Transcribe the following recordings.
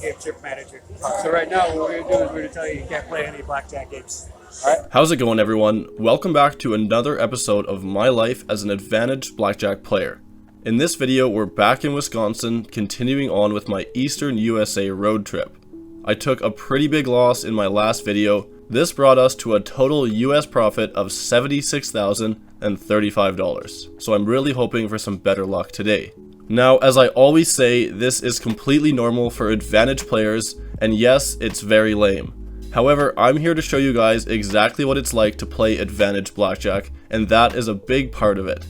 game chip manager. So right now, what we're going to do is we're going to tell you can't play any blackjack games. All right? How's it going, everyone? Welcome back to another episode of my life as an advantaged blackjack player. In this video, we're back in Wisconsin, continuing on with my Eastern USA road trip. I took a pretty big loss in my last video. This brought us to a total US profit of $76,035, so I'm really hoping for some better luck today. Now, as I always say, this is completely normal for advantage players, and yes, it's very lame. However, I'm here to show you guys exactly what it's like to play advantage blackjack, and that is a big part of it.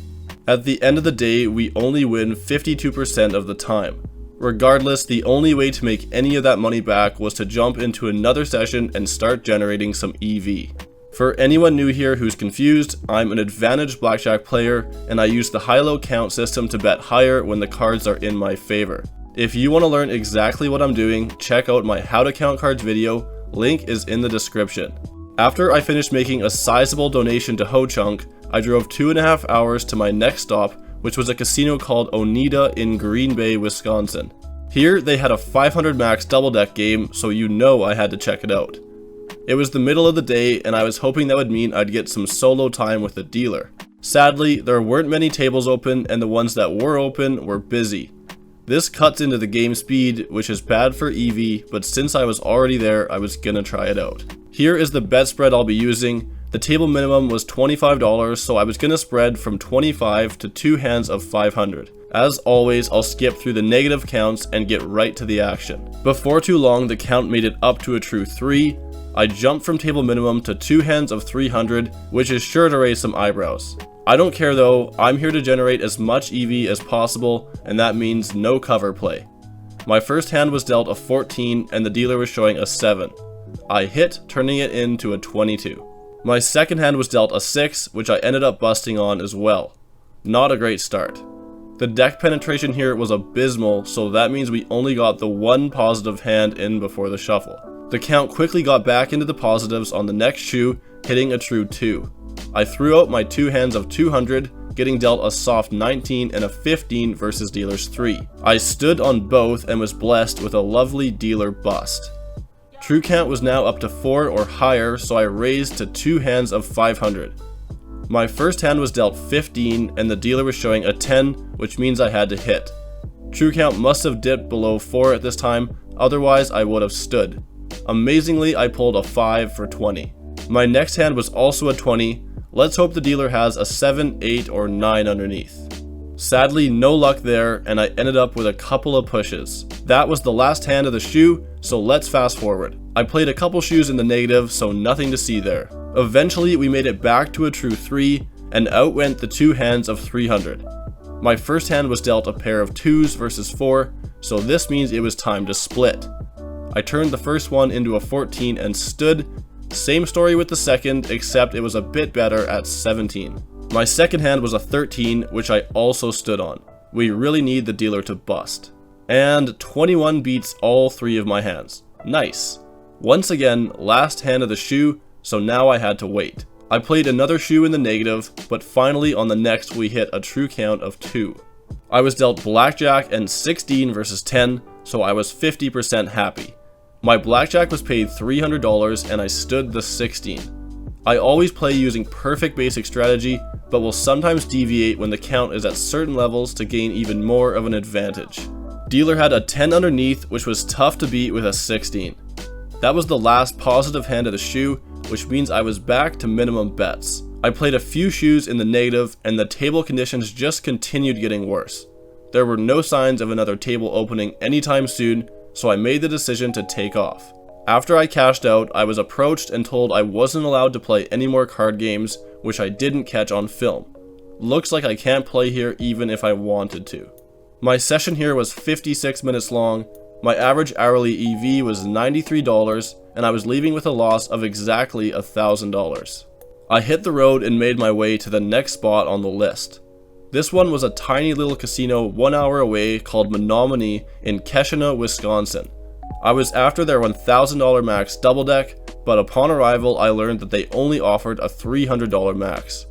At the end of the day, we only win 52% of the time. Regardless, the only way to make any of that money back was to jump into another session and start generating some EV. For anyone new here who's confused, I'm an advantage blackjack player, and I use the high-low count system to bet higher when the cards are in my favor. If you want to learn exactly what I'm doing, check out my How to Count Cards video, link is in the description. After I finished making a sizable donation to Ho Chunk, I drove 2.5 hours to my next stop, which was a casino called Oneida in Green Bay, Wisconsin. Here, they had a 500 max double deck game, so you know I had to check it out. It was the middle of the day, and I was hoping that would mean I'd get some solo time with the dealer. Sadly, there weren't many tables open, and the ones that were open were busy. This cuts into the game speed, which is bad for EV, but since I was already there, I was gonna try it out. Here is the bet spread I'll be using. The table minimum was $25, so I was gonna spread from 25 to 2 hands of 500. As always, I'll skip through the negative counts and get right to the action. Before too long, the count made it up to a true 3. I jumped from table minimum to 2 hands of 300, which is sure to raise some eyebrows. I don't care though, I'm here to generate as much EV as possible, and that means no cover play. My first hand was dealt a 14 and the dealer was showing a 7. I hit, turning it into a 22. My second hand was dealt a 6, which I ended up busting on as well. Not a great start. The deck penetration here was abysmal, so that means we only got the one positive hand in before the shuffle. The count quickly got back into the positives on the next shoe, hitting a true 2. I threw out my 2 hands of 200, getting dealt a soft 19 and a 15 versus dealer's 3. I stood on both and was blessed with a lovely dealer bust. True count was now up to 4 or higher, so I raised to 2 hands of 500. My first hand was dealt 15 and the dealer was showing a 10, which means I had to hit. True count must have dipped below 4 at this time, otherwise I would have stood. Amazingly, I pulled a 5 for 20. My next hand was also a 20. Let's hope the dealer has a 7, 8, or 9 underneath. Sadly, no luck there, and I ended up with a couple of pushes. That was the last hand of the shoe, so let's fast forward. I played a couple shoes in the negative, so nothing to see there. Eventually, we made it back to a true 3, and out went the 2 hands of 300. My first hand was dealt a pair of 2s versus 4, so this means it was time to split. I turned the first one into a 14 and stood. Same story with the second, except it was a bit better at 17. My second hand was a 13, which I also stood on. We really need the dealer to bust. And 21 beats all 3 of my hands. Nice. Once again, last hand of the shoe, so now I had to wait. I played another shoe in the negative, but finally on the next we hit a true count of 2. I was dealt blackjack and 16 versus 10, so I was 50% happy. My blackjack was paid $300 and I stood the 16. I always play using perfect basic strategy, but will sometimes deviate when the count is at certain levels to gain even more of an advantage. Dealer had a 10 underneath, which was tough to beat with a 16. That was the last positive hand of the shoe, which means I was back to minimum bets. I played a few shoes in the negative and the table conditions just continued getting worse. There were no signs of another table opening anytime soon, so I made the decision to take off. After I cashed out, I was approached and told I wasn't allowed to play any more card games, which I didn't catch on film. Looks like I can't play here even if I wanted to. My session here was 56 minutes long, my average hourly EV was $93, and I was leaving with a loss of exactly $1,000. I hit the road and made my way to the next spot on the list. This one was a tiny little casino 1 hour away called Menominee in Keshena, Wisconsin. I was after their $1,000 max double deck, but upon arrival I learned that they only offered a $300 max.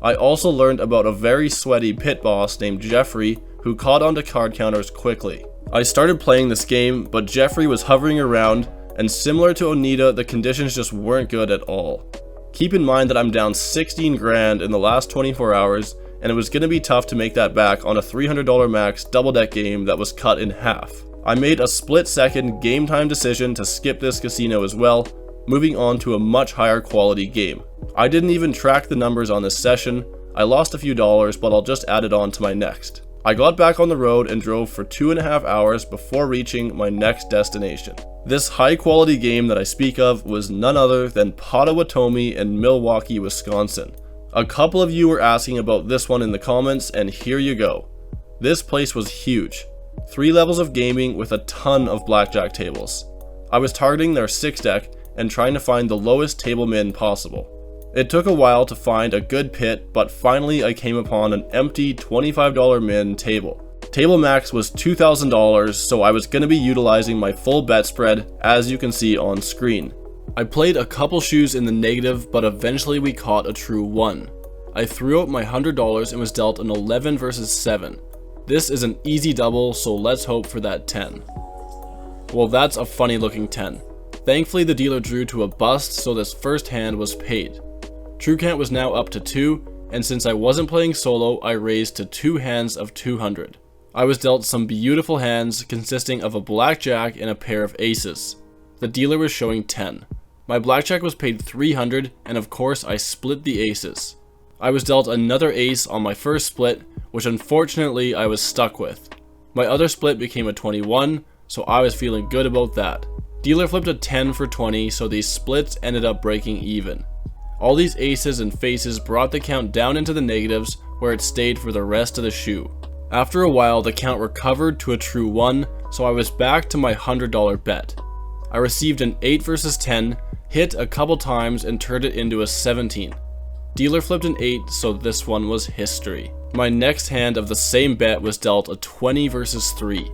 I also learned about a very sweaty pit boss named Jeffrey who caught onto card counters quickly. I started playing this game, but Jeffrey was hovering around, and similar to Onita, the conditions just weren't good at all. Keep in mind that I'm down 16 grand in the last 24 hours, and it was going to be tough to make that back on a $300 max double deck game that was cut in half. I made a split-second game time decision to skip this casino as well, moving on to a much higher quality game. I didn't even track the numbers on this session. I lost a few dollars, but I'll just add it on to my next. I got back on the road and drove for 2.5 hours before reaching my next destination. This high quality game that I speak of was none other than Potawatomi in Milwaukee, Wisconsin. A couple of you were asking about this one in the comments, and here you go. This place was huge. 3 levels of gaming with a ton of blackjack tables. I was targeting their 6 deck and trying to find the lowest table min possible. It took a while to find a good pit, but finally I came upon an empty $25 min table. Table max was $2,000, so I was going to be utilizing my full bet spread, as you can see on screen. I played a couple shoes in the negative, but eventually we caught a true 1. I threw out my $100 and was dealt an 11 versus 7. This is an easy double, so let's hope for that 10. Well, that's a funny looking 10. Thankfully the dealer drew to a bust, so this first hand was paid. True count was now up to 2, and since I wasn't playing solo, I raised to 2 hands of 200. I was dealt some beautiful hands consisting of a blackjack and a pair of aces. The dealer was showing 10. My blackjack was paid 300, and of course I split the aces. I was dealt another ace on my first split, which unfortunately I was stuck with. My other split became a 21, so I was feeling good about that. Dealer flipped a 10 for 20, so these splits ended up breaking even. All these aces and faces brought the count down into the negatives, where it stayed for the rest of the shoe. After a while, the count recovered to a true 1, so I was back to my $100 bet. I received an 8 versus 10, hit a couple times and turned it into a 17. Dealer flipped an 8, so this one was history. My next hand of the same bet was dealt a 20 versus 3.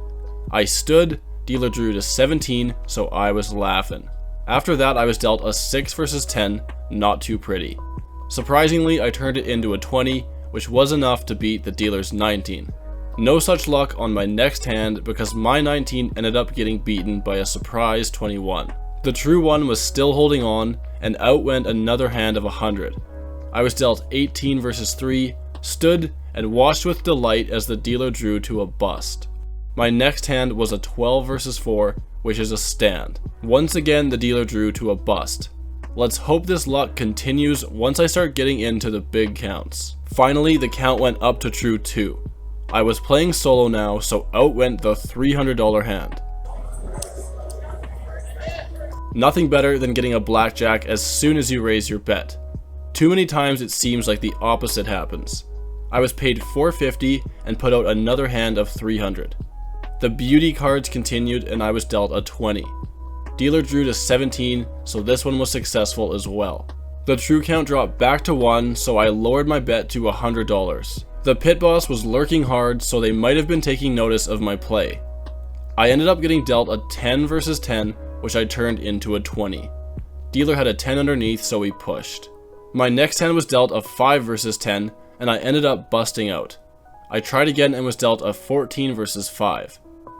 I stood, dealer drew to 17, so I was laughing. After that, I was dealt a 6 versus 10, not too pretty. Surprisingly, I turned it into a 20, which was enough to beat the dealer's 19. No such luck on my next hand because my 19 ended up getting beaten by a surprise 21. The true 1 was still holding on, and out went another hand of 100. I was dealt 18 versus 3, stood, and watched with delight as the dealer drew to a bust. My next hand was a 12 versus 4, which is a stand. Once again, the dealer drew to a bust. Let's hope this luck continues once I start getting into the big counts. Finally, the count went up to true 2. I was playing solo now, so out went the $300 hand. Nothing better than getting a blackjack as soon as you raise your bet. Too many times it seems like the opposite happens. I was paid $450 and put out another hand of 300. The beauty cards continued and I was dealt a 20. Dealer drew to 17, so this one was successful as well. The true count dropped back to 1, so I lowered my bet to $100. The pit boss was lurking hard, so they might have been taking notice of my play. I ended up getting dealt a 10 versus 10, which I turned into a 20. Dealer had a 10 underneath, so he pushed. My next hand was dealt a 5 versus 10, and I ended up busting out. I tried again and was dealt a 14 versus 5.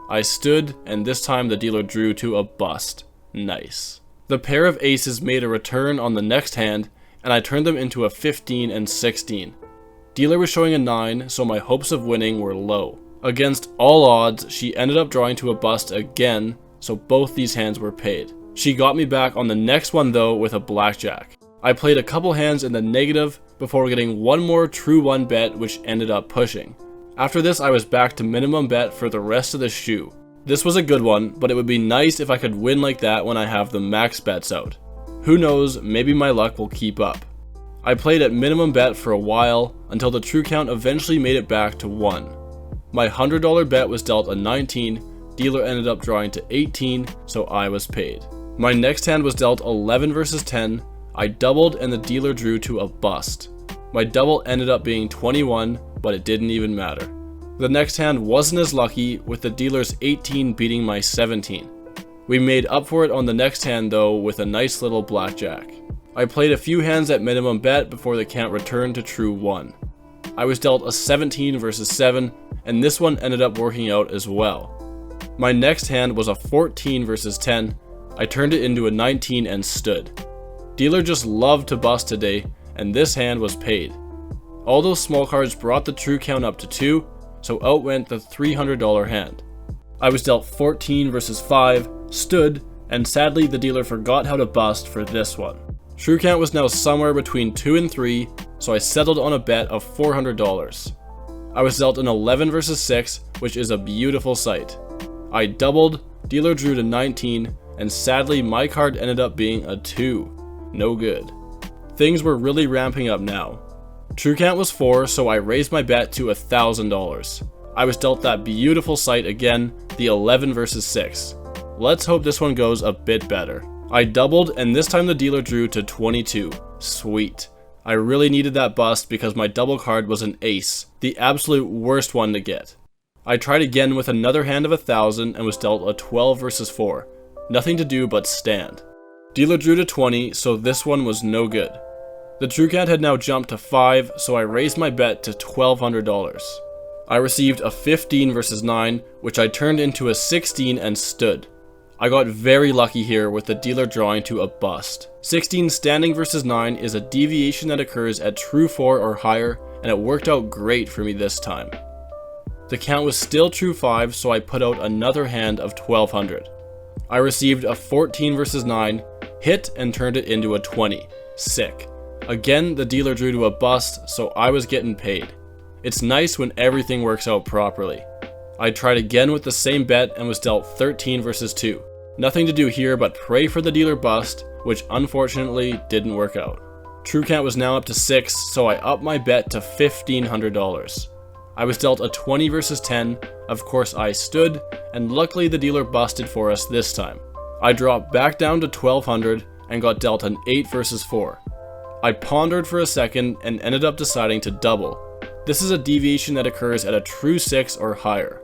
I stood, and this time the dealer drew to a bust. Nice. The pair of aces made a return on the next hand, and I turned them into a 15 and 16. Dealer was showing a 9, so my hopes of winning were low. Against all odds, she ended up drawing to a bust again, so both these hands were paid. She got me back on the next one though with a blackjack. I played a couple hands in the negative before getting one more true 1 bet, which ended up pushing. After this, I was back to minimum bet for the rest of the shoe. This was a good one, but it would be nice if I could win like that when I have the max bets out. Who knows, maybe my luck will keep up. I played at minimum bet for a while, until the true count eventually made it back to 1. My $100 bet was dealt a 19, dealer ended up drawing to 18, so I was paid. My next hand was dealt 11 versus 10, I doubled and the dealer drew to a bust. My double ended up being 21, but it didn't even matter. The next hand wasn't as lucky, with the dealer's 18 beating my 17. We made up for it on the next hand though with a nice little blackjack. I played a few hands at minimum bet before the count returned to true 1. I was dealt a 17 versus 7, and this one ended up working out as well. My next hand was a 14 versus 10. I turned it into a 19 and stood. Dealer just loved to bust today, and this hand was paid. All those small cards brought the true count up to 2, so out went the $300 hand. I was dealt 14 versus 5, stood, and sadly the dealer forgot how to bust for this one. True count was now somewhere between 2 and 3, so I settled on a bet of $400. I was dealt an 11 versus 6, which is a beautiful sight. I doubled, dealer drew to 19, and sadly my card ended up being a 2. No good. Things were really ramping up now. True count was 4, so I raised my bet to $1,000. I was dealt that beautiful sight again, the 11 versus 6. Let's hope this one goes a bit better. I doubled, and this time the dealer drew to 22. Sweet. I really needed that bust because my double card was an ace, the absolute worst one to get. I tried again with another hand of 1,000 and was dealt a 12 versus 4. Nothing to do but stand. Dealer drew to 20, so this one was no good. The true count had now jumped to 5, so I raised my bet to $1,200. I received a 15 versus 9, which I turned into a 16 and stood. I got very lucky here with the dealer drawing to a bust. 16 standing versus 9 is a deviation that occurs at true 4 or higher, and it worked out great for me this time. The count was still true 5, so I put out another hand of 1,200. I received a 14 versus 9, hit and turned it into a 20. Sick. Again, the dealer drew to a bust, so I was getting paid. It's nice when everything works out properly. I tried again with the same bet and was dealt 13 versus 2. Nothing to do here but pray for the dealer bust, which unfortunately didn't work out. True count was now up to 6, so I upped my bet to $1,500. I was dealt a 20 versus 10, of course I stood, and luckily the dealer busted for us this time. I dropped back down to 1,200 and got dealt an 8 versus 4. I pondered for a second and ended up deciding to double. This is a deviation that occurs at a true 6 or higher.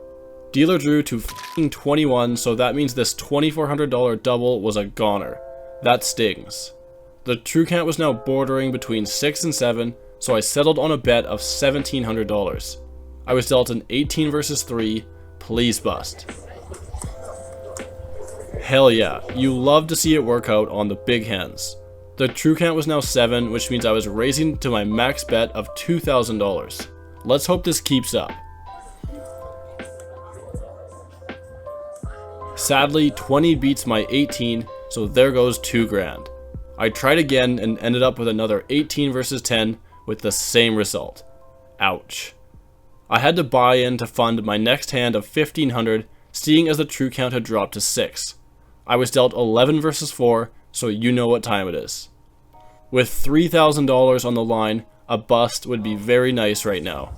Dealer drew to $21, so that means this $2,400 double was a goner. That stings. The true count was now bordering between 6 and 7, so I settled on a bet of $1,700. I was dealt an 18 versus 3, please bust. Hell yeah, you love to see it work out on the big hands. The true count was now 7, which means I was raising to my max bet of $2,000. Let's hope this keeps up. Sadly, 20 beats my 18, so there goes $2,000. I tried again and ended up with another 18 versus 10 with the same result. Ouch. I had to buy in to fund my next hand of $1,500, seeing as the true count had dropped to 6. I was dealt 11 versus 4, so you know what time it is. With $3,000 on the line, a bust would be very nice right now.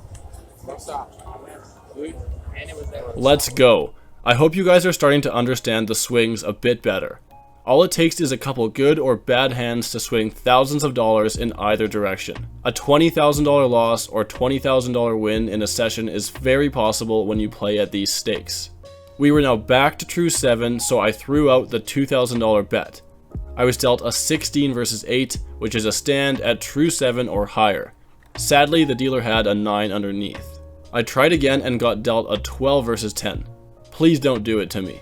Let's go. I hope you guys are starting to understand the swings a bit better. All it takes is a couple good or bad hands to swing thousands of dollars in either direction. A $20,000 loss or $20,000 win in a session is very possible when you play at these stakes. We were now back to true 7, so I threw out the $2,000 bet. I was dealt a 16 versus 8, which is a stand at true 7 or higher. Sadly, the dealer had a 9 underneath. I tried again and got dealt a 12 versus 10. Please don't do it to me.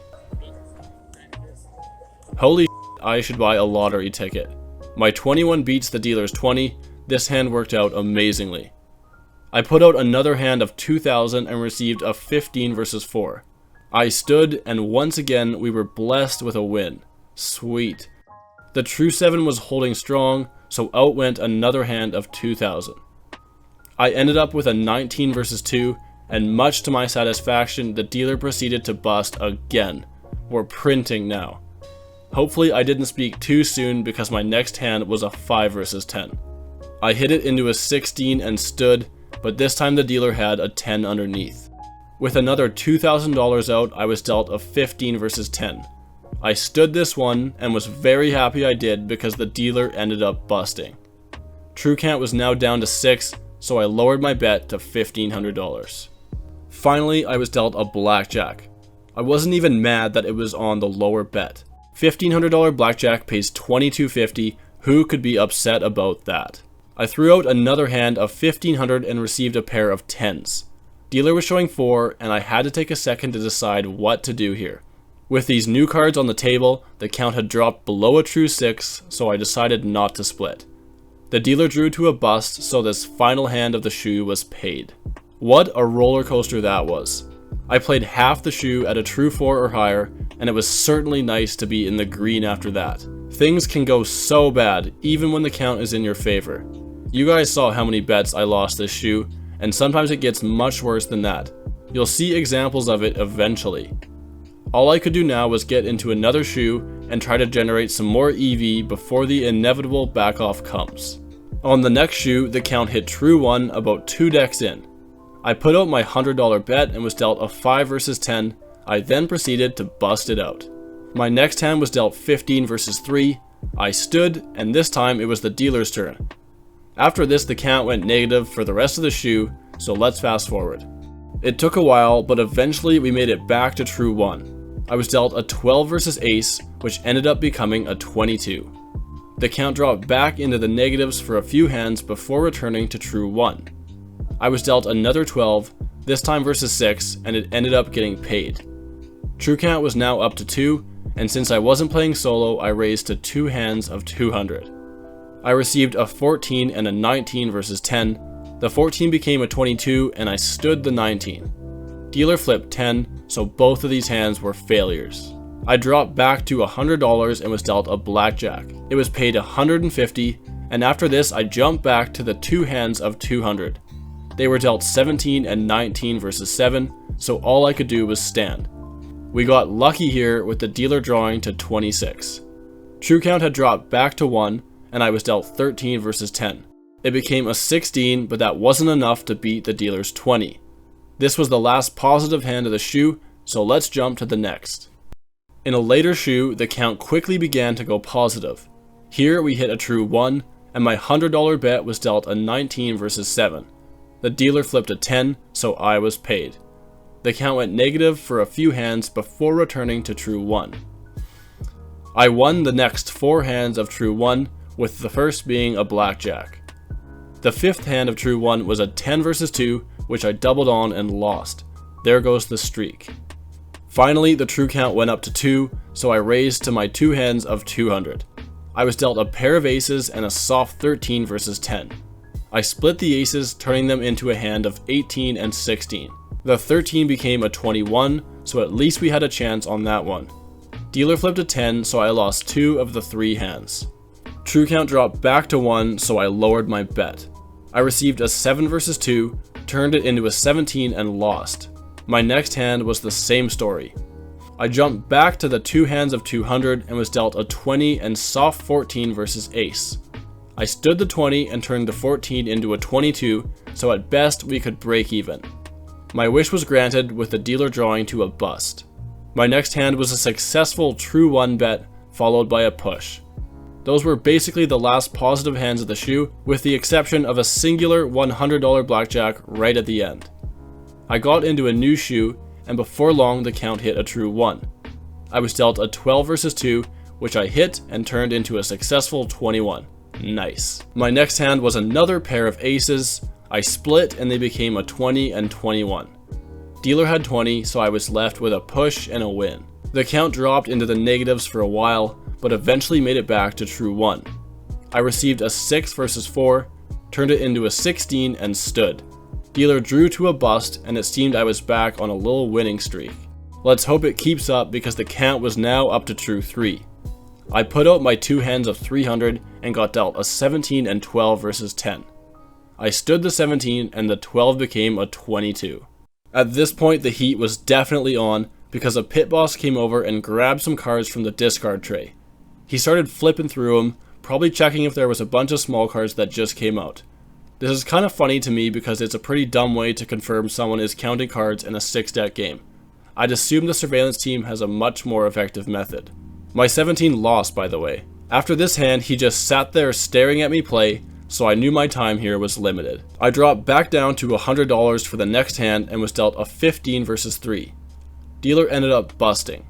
Holy shit, I should buy a lottery ticket. My 21 beats the dealer's 20. This hand worked out amazingly. I put out another hand of 2,000 and received a 15 versus 4. I stood, and once again we were blessed with a win. Sweet. The true 7 was holding strong, so out went another hand of 2,000. I ended up with a 19 versus 2, and much to my satisfaction, the dealer proceeded to bust again. We're printing now. Hopefully I didn't speak too soon because my next hand was a 5 versus 10. I hit it into a 16 and stood, but this time the dealer had a 10 underneath. With another $2,000 out, I was dealt a 15 versus 10. I stood this one and was very happy I did because the dealer ended up busting. True count was now down to 6, so I lowered my bet to $1,500. Finally, I was dealt a blackjack. I wasn't even mad that it was on the lower bet. $1,500 blackjack pays $22.50, who could be upset about that? I threw out another hand of $1,500 and received a pair of 10s. Dealer was showing 4, and I had to take a second to decide what to do here. With these new cards on the table, the count had dropped below a true 6, so I decided not to split. The dealer drew to a bust, so this final hand of the shoe was paid. What a roller coaster that was. I played half the shoe at a true 4 or higher, and it was certainly nice to be in the green after that. Things can go so bad, even when the count is in your favor. You guys saw how many bets I lost this shoe, and sometimes it gets much worse than that. You'll see examples of it eventually. All I could do now was get into another shoe and try to generate some more EV before the inevitable Backoff comes. On the next shoe, the count hit true 1 about 2 decks in. I put out my $100 bet and was dealt a 5 versus 10. I then proceeded to bust it out. My next hand was dealt 15 versus 3. I stood, and this time it was the dealer's turn. After this, the count went negative for the rest of the shoe, so let's fast forward. It took a while, but eventually we made it back to true 1. I was dealt a 12 versus ace, which ended up becoming a 22. The count dropped back into the negatives for a few hands before returning to true 1. I was dealt another 12, this time versus 6, and it ended up getting paid. True count was now up to 2, and since I wasn't playing solo, I raised to 2 hands of 200. I received a 14 and a 19 versus 10. The 14 became a 22, and I stood the 19. Dealer flipped 10, so both of these hands were failures. I dropped back to $100 and was dealt a blackjack. It was paid $150, and after this I jumped back to the 2 hands of 200. They were dealt 17 and 19 versus 7, so all I could do was stand. We got lucky here with the dealer drawing to 26. True count had dropped back to 1, and I was dealt 13 versus 10. It became a 16, but that wasn't enough to beat the dealer's 20. This was the last positive hand of the shoe, so let's jump to the next. In a later shoe, the count quickly began to go positive. Here we hit a true 1, and my $100 bet was dealt a 19 versus 7. The dealer flipped a 10, so I was paid. The count went negative for a few hands before returning to true 1. I won the next 4 hands of true 1, with the first being a blackjack. The 5th hand of true 1 was a 10 versus 2, which I doubled on and lost. There goes the streak. Finally, the true count went up to 2, so I raised to my 2 hands of 200. I was dealt a pair of aces and a soft 13 versus 10. I split the aces, turning them into a hand of 18 and 16. The 13 became a 21, so at least we had a chance on that one. Dealer flipped a 10, so I lost 2 of the 3 hands. True count dropped back to 1, so I lowered my bet. I received a 7 versus 2, turned it into a 17 and lost. My next hand was the same story. I jumped back to the 2 hands of 200 and was dealt a 20 and soft 14 versus ace. I stood the 20 and turned the 14 into a 22, so at best we could break even. My wish was granted with the dealer drawing to a bust. My next hand was a successful true 1 bet, followed by a push. Those were basically the last positive hands of the shoe, with the exception of a singular $100 blackjack right at the end. I got into a new shoe, and before long the count hit a true 1. I was dealt a 12 versus 2, which I hit and turned into a successful 21. Nice. My next hand was another pair of aces. I split and they became a 20 and 21. Dealer had 20, so I was left with a push and a win. The count dropped into the negatives for a while, but eventually made it back to true 1. I received a 6 versus 4, turned it into a 16 and stood. Dealer drew to a bust, and it seemed I was back on a little winning streak. Let's hope it keeps up because the count was now up to true 3. I put out my 2 hands of 300 and got dealt a 17 and 12 versus 10. I stood the 17 and the 12 became a 22. At this point the heat was definitely on because a pit boss came over and grabbed some cards from the discard tray. He started flipping through them, probably checking if there was a bunch of small cards that just came out. This is kind of funny to me because it's a pretty dumb way to confirm someone is counting cards in a 6-deck game. I'd assume the surveillance team has a much more effective method. My 17 lost, by the way. After this hand, he just sat there staring at me play, so I knew my time here was limited. I dropped back down to $100 for the next hand and was dealt a 15 versus 3. Dealer ended up busting.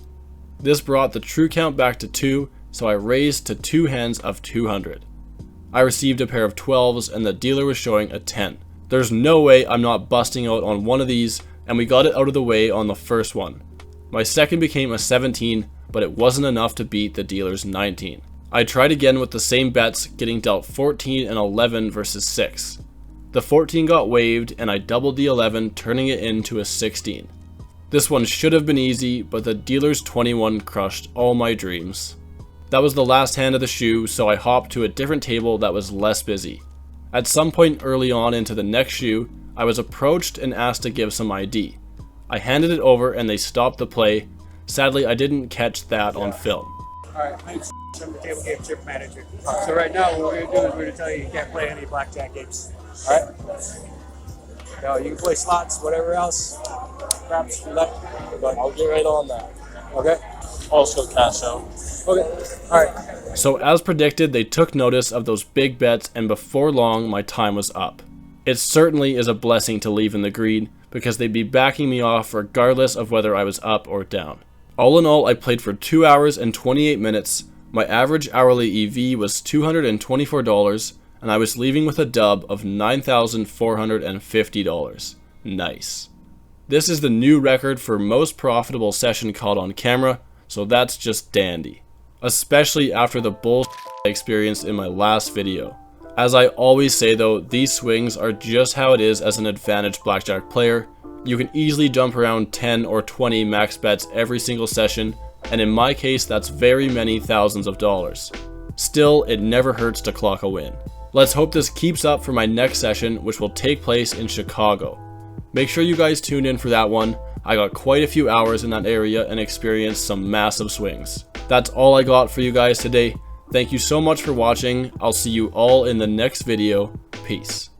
This brought the true count back to 2, so I raised to 2 hands of 200. I received a pair of 12s and the dealer was showing a 10. There's no way I'm not busting out on one of these, and we got it out of the way on the first one. My second became a 17, but it wasn't enough to beat the dealer's 19. I tried again with the same bets, getting dealt 14 and 11 versus 6. The 14 got waived, and I doubled the 11, turning it into a 16. This one should have been easy, but the dealer's 21 crushed all my dreams. That was the last hand of the shoe, so I hopped to a different table that was less busy. At some point early on into the next shoe, I was approached and asked to give some ID. I handed it over and they stopped the play. Sadly, I didn't catch that on film. Alright, I'm the table game chip manager. So right now what we're going to do is we're going to tell you can't play any blackjack games. Alright? No, you can play slots, whatever else. Craps, roulette. But I'll get right on that. Okay? Also cash out. Okay. Alright. So as predicted, they took notice of those big bets, and before long my time was up. It certainly is a blessing to leave in the green, because they'd be backing me off regardless of whether I was up or down. All in all, I played for 2 hours and 28 minutes. My average hourly EV was $224, and I was leaving with a dub of $9,450. Nice. This is the new record for most profitable session caught on camera, so that's just dandy. Especially after the bullshit I experienced in my last video. As I always say though, these swings are just how it is as an advantage blackjack player. You can easily jump around 10 or 20 max bets every single session, and in my case that's very many thousands of dollars. Still, it never hurts to clock a win. Let's hope this keeps up for my next session, which will take place in Chicago. Make sure you guys tune in for that one. I got quite a few hours in that area and experienced some massive swings. That's all I got for you guys today. Thank you so much for watching. I'll see you all in the next video. Peace.